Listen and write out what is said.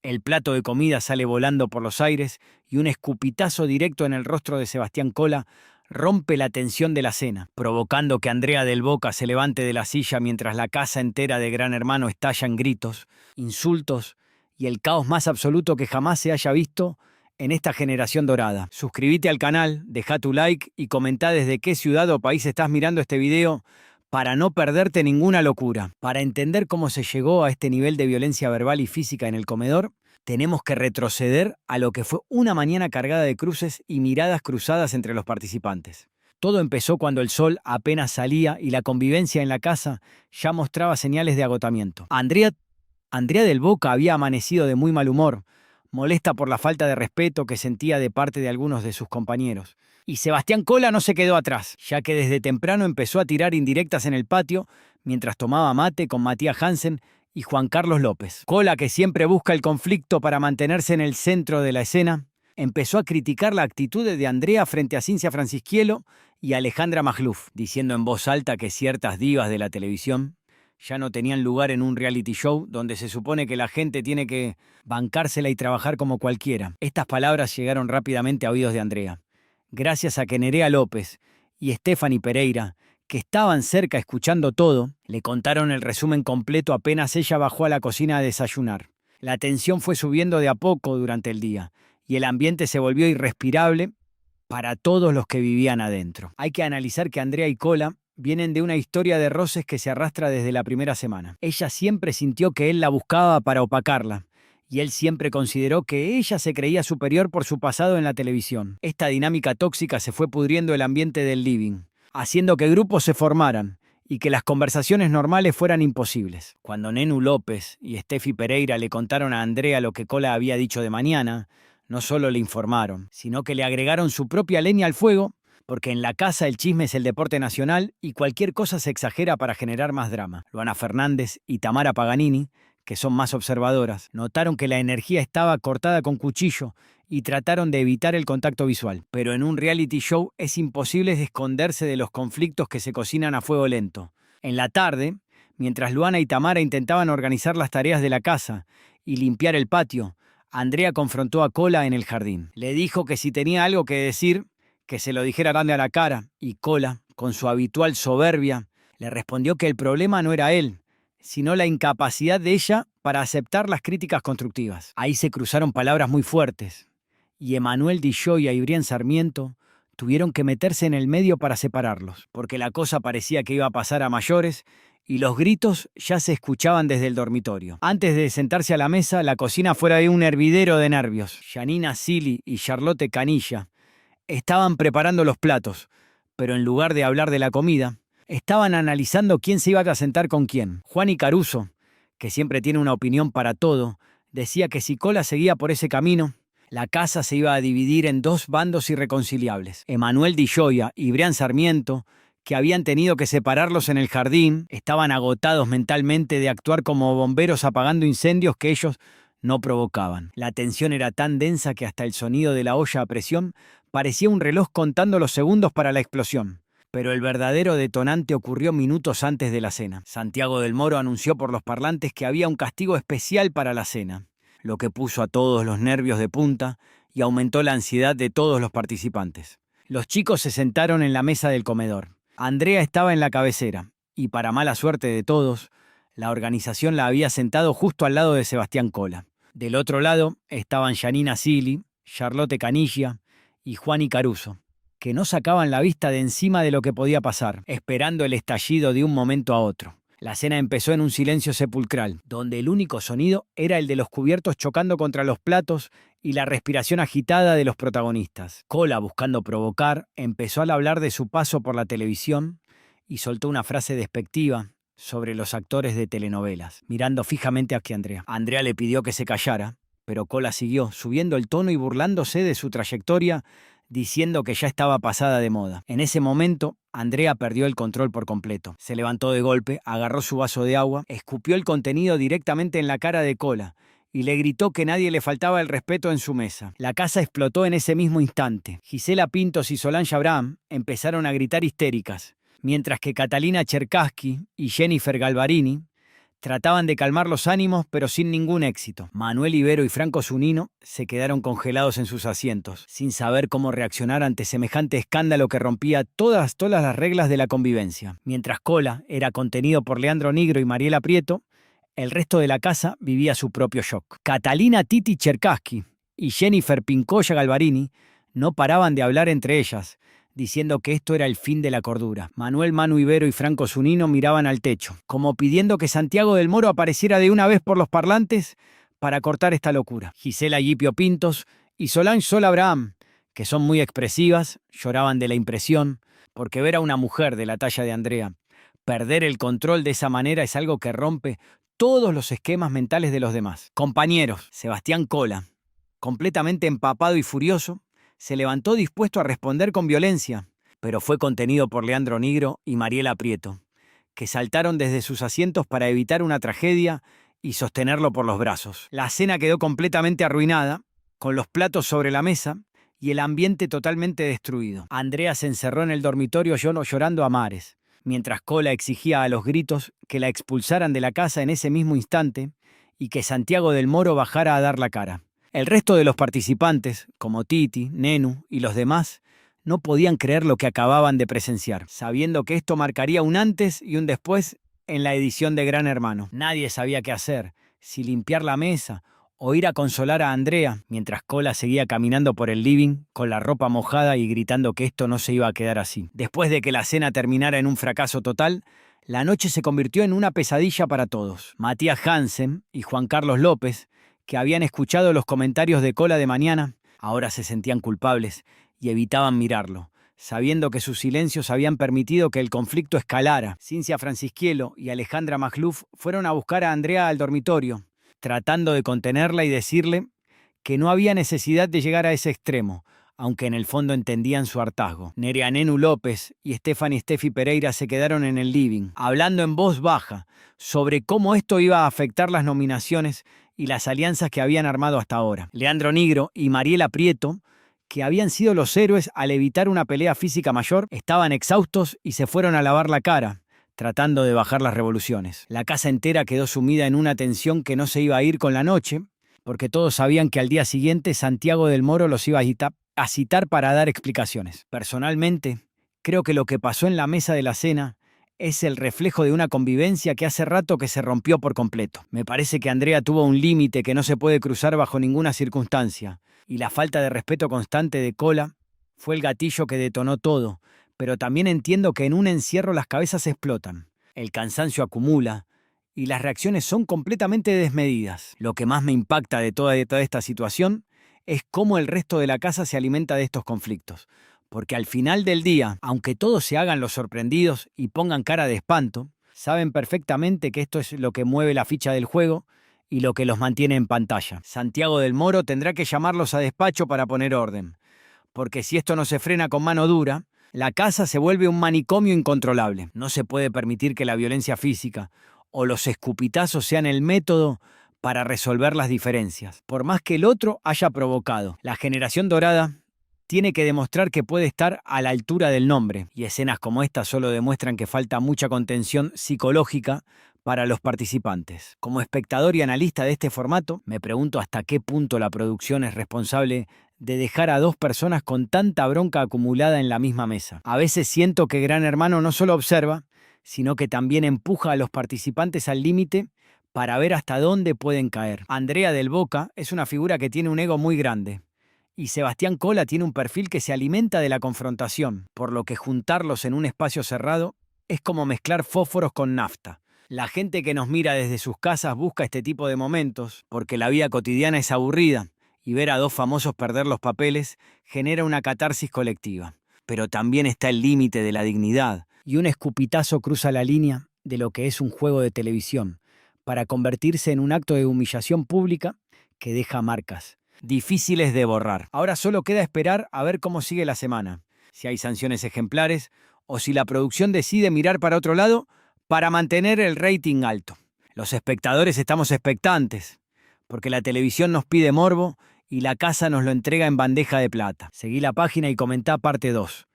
El plato de comida sale volando por los aires y un escupitazo directo en el rostro de Sebastián Cola rompe la tensión de la cena, provocando que Andrea del Boca se levante de la silla mientras la casa entera de Gran Hermano estalla en gritos, insultos y el caos más absoluto que jamás se haya visto en esta generación dorada. Suscríbete al canal, deja tu like y comenta desde qué ciudad o país estás mirando este video para no perderte ninguna locura. Para entender cómo se llegó a este nivel de violencia verbal y física en el comedor, tenemos que retroceder a lo que fue una mañana cargada de cruces y miradas cruzadas entre los participantes. Todo empezó cuando el sol apenas salía y la convivencia en la casa ya mostraba señales de agotamiento. Andrea del Boca había amanecido de muy mal humor, molesta por la falta de respeto que sentía de parte de algunos de sus compañeros. Y Sebastián Cola no se quedó atrás, ya que desde temprano empezó a tirar indirectas en el patio mientras tomaba mate con Matías Hansen y Juan Carlos López. Cola, que siempre busca el conflicto para mantenerse en el centro de la escena, empezó a criticar la actitud de Andrea frente a Cinzia Francisquielo y Alejandra Magluf, diciendo en voz alta que ciertas divas de la televisión ya no tenían lugar en un reality show donde se supone que la gente tiene que bancársela y trabajar como cualquiera. Estas palabras llegaron rápidamente a oídos de Andrea, gracias a que Nerea López y Stephanie Pereira, que estaban cerca escuchando todo, le contaron el resumen completo apenas ella bajó a la cocina a desayunar. La tensión fue subiendo de a poco durante el día y el ambiente se volvió irrespirable para todos los que vivían adentro. Hay que analizar que Andrea y Cola vienen de una historia de roces que se arrastra desde la primera semana. Ella siempre sintió que él la buscaba para opacarla, y él siempre consideró que ella se creía superior por su pasado en la televisión. Esta dinámica tóxica se fue pudriendo el ambiente del living, haciendo que grupos se formaran y que las conversaciones normales fueran imposibles. Cuando Nenu López y Steffi Pereira le contaron a Andrea lo que Cola había dicho de mañana, no solo le informaron, sino que le agregaron su propia leña al fuego, porque en la casa el chisme es el deporte nacional y cualquier cosa se exagera para generar más drama. Luana Fernández y Tamara Paganini, que son más observadoras, notaron que la energía estaba cortada con cuchillo y trataron de evitar el contacto visual. Pero en un reality show es imposible esconderse de los conflictos que se cocinan a fuego lento. En la tarde, mientras Luana y Tamara intentaban organizar las tareas de la casa y limpiar el patio, Andrea confrontó a Cola en el jardín. Le dijo que si tenía algo que decir, que se lo dijera grande a la cara, y Cola, con su habitual soberbia, le respondió que el problema no era él, sino la incapacidad de ella para aceptar las críticas constructivas. Ahí se cruzaron palabras muy fuertes, y Emanuel Di Gioia y Brian Sarmiento tuvieron que meterse en el medio para separarlos, porque la cosa parecía que iba a pasar a mayores, y los gritos ya se escuchaban desde el dormitorio. Antes de sentarse a la mesa, la cocina fuera de un hervidero de nervios. Janina Silly y Charlotte Canilla estaban preparando los platos, pero en lugar de hablar de la comida, estaban analizando quién se iba a sentar con quién. Juan y Caruso, que siempre tiene una opinión para todo, decía que si Cola seguía por ese camino, la casa se iba a dividir en dos bandos irreconciliables. Emanuel Di Gioia y Brian Sarmiento, que habían tenido que separarlos en el jardín, estaban agotados mentalmente de actuar como bomberos apagando incendios que ellos no provocaban. La tensión era tan densa que hasta el sonido de la olla a presión parecía un reloj contando los segundos para la explosión. Pero el verdadero detonante ocurrió minutos antes de la cena. Santiago del Moro anunció por los parlantes que había un castigo especial para la cena, lo que puso a todos los nervios de punta y aumentó la ansiedad de todos los participantes. Los chicos se sentaron en la mesa del comedor. Andrea estaba en la cabecera, y para mala suerte de todos, la organización la había sentado justo al lado de Sebastián Cola. Del otro lado estaban Janina Silly, Charlotte Canilla y Juan y Caruso, que no sacaban la vista de encima de lo que podía pasar, esperando el estallido de un momento a otro. La cena empezó en un silencio sepulcral, donde el único sonido era el de los cubiertos chocando contra los platos y la respiración agitada de los protagonistas. Cola, buscando provocar, empezó al hablar de su paso por la televisión y soltó una frase despectiva sobre los actores de telenovelas, mirando fijamente hacia Andrea. Andrea le pidió que se callara, pero Cola siguió, subiendo el tono y burlándose de su trayectoria, diciendo que ya estaba pasada de moda. En ese momento, Andrea perdió el control por completo. Se levantó de golpe, agarró su vaso de agua, escupió el contenido directamente en la cara de Cola y le gritó que nadie le faltaba el respeto en su mesa. La casa explotó en ese mismo instante. Gisela Pintos y Solange Abraham empezaron a gritar histéricas, mientras que Catalina Cherkassky y Jennifer Galvarini Trataban de calmar los ánimos, pero sin ningún éxito. Manuel Ibero y Franco Zunino se quedaron congelados en sus asientos, sin saber cómo reaccionar ante semejante escándalo que rompía todas las reglas de la convivencia. Mientras Cola era contenido por Leandro Nigro y Mariela Prieto, el resto de la casa vivía su propio shock. Catalina Titi Cherkassky y Jennifer Pincoya Galvarini no paraban de hablar entre ellas, diciendo que esto era el fin de la cordura. Manuel Manu Ibero y Franco Zunino miraban al techo, como pidiendo que Santiago del Moro apareciera de una vez por los parlantes para cortar esta locura. Gisela Yipio Pintos y Solange Sol Abraham, que son muy expresivas, lloraban de la impresión, porque ver a una mujer de la talla de Andrea perder el control de esa manera es algo que rompe todos los esquemas mentales de los demás. Compañeros, Sebastián Cola, completamente empapado y furioso, se levantó dispuesto a responder con violencia, pero fue contenido por Leandro Nigro y Mariela Prieto, que saltaron desde sus asientos para evitar una tragedia y sostenerlo por los brazos. La cena quedó completamente arruinada, con los platos sobre la mesa y el ambiente totalmente destruido. Andrea se encerró en el dormitorio llorando a mares, mientras Cola exigía a los gritos que la expulsaran de la casa en ese mismo instante y que Santiago del Moro bajara a dar la cara. El resto de los participantes, como Titi, Nenu y los demás, no podían creer lo que acababan de presenciar, sabiendo que esto marcaría un antes y un después en la edición de Gran Hermano. Nadie sabía qué hacer, si limpiar la mesa o ir a consolar a Andrea, mientras Cola seguía caminando por el living con la ropa mojada y gritando que esto no se iba a quedar así. Después de que la cena terminara en un fracaso total, la noche se convirtió en una pesadilla para todos. Matías Hansen y Juan Carlos López, que habían escuchado los comentarios de Cola de mañana, ahora se sentían culpables y evitaban mirarlo, sabiendo que sus silencios habían permitido que el conflicto escalara. Cincia Francisquielo y Alejandra Magluf fueron a buscar a Andrea al dormitorio, tratando de contenerla y decirle que no había necesidad de llegar a ese extremo, aunque en el fondo entendían su hartazgo. Nerea Nenu López y Steffi Pereira se quedaron en el living, hablando en voz baja sobre cómo esto iba a afectar las nominaciones y las alianzas que habían armado hasta ahora. Leandro Nigro y Mariela Prieto, que habían sido los héroes al evitar una pelea física mayor, estaban exhaustos y se fueron a lavar la cara, tratando de bajar las revoluciones. La casa entera quedó sumida en una tensión que no se iba a ir con la noche, porque todos sabían que al día siguiente Santiago del Moro los iba a citar para dar explicaciones. Personalmente, creo que lo que pasó en la mesa de la cena es el reflejo de una convivencia que hace rato que se rompió por completo. Me parece que Andrea tuvo un límite que no se puede cruzar bajo ninguna circunstancia, y la falta de respeto constante de Cola fue el gatillo que detonó todo, pero también entiendo que en un encierro las cabezas explotan, el cansancio acumula, y las reacciones son completamente desmedidas. Lo que más me impacta de toda esta situación es cómo el resto de la casa se alimenta de estos conflictos. Porque al final del día, aunque todos se hagan los sorprendidos y pongan cara de espanto, saben perfectamente que esto es lo que mueve la ficha del juego y lo que los mantiene en pantalla. Santiago del Moro tendrá que llamarlos a despacho para poner orden, porque si esto no se frena con mano dura, la casa se vuelve un manicomio incontrolable. No se puede permitir que la violencia física o los escupitazos sean el método para resolver las diferencias, por más que el otro haya provocado. La generación dorada tiene que demostrar que puede estar a la altura del nombre, y escenas como esta solo demuestran que falta mucha contención psicológica para los participantes. Como espectador y analista de este formato, me pregunto hasta qué punto la producción es responsable de dejar a dos personas con tanta bronca acumulada en la misma mesa. A veces siento que Gran Hermano no solo observa, sino que también empuja a los participantes al límite para ver hasta dónde pueden caer. Andrea del Boca es una figura que tiene un ego muy grande, y Sebastián Cola tiene un perfil que se alimenta de la confrontación, por lo que juntarlos en un espacio cerrado es como mezclar fósforos con nafta. La gente que nos mira desde sus casas busca este tipo de momentos, porque la vida cotidiana es aburrida, y ver a dos famosos perder los papeles genera una catarsis colectiva. Pero también está el límite de la dignidad, y un escupitazo cruza la línea de lo que es un juego de televisión, para convertirse en un acto de humillación pública que deja marcas difíciles de borrar. Ahora solo queda esperar a ver cómo sigue la semana, si hay sanciones ejemplares o si la producción decide mirar para otro lado para mantener el rating alto. Los espectadores estamos expectantes, porque la televisión nos pide morbo y la casa nos lo entrega en bandeja de plata. Seguí la página y comentá parte 2.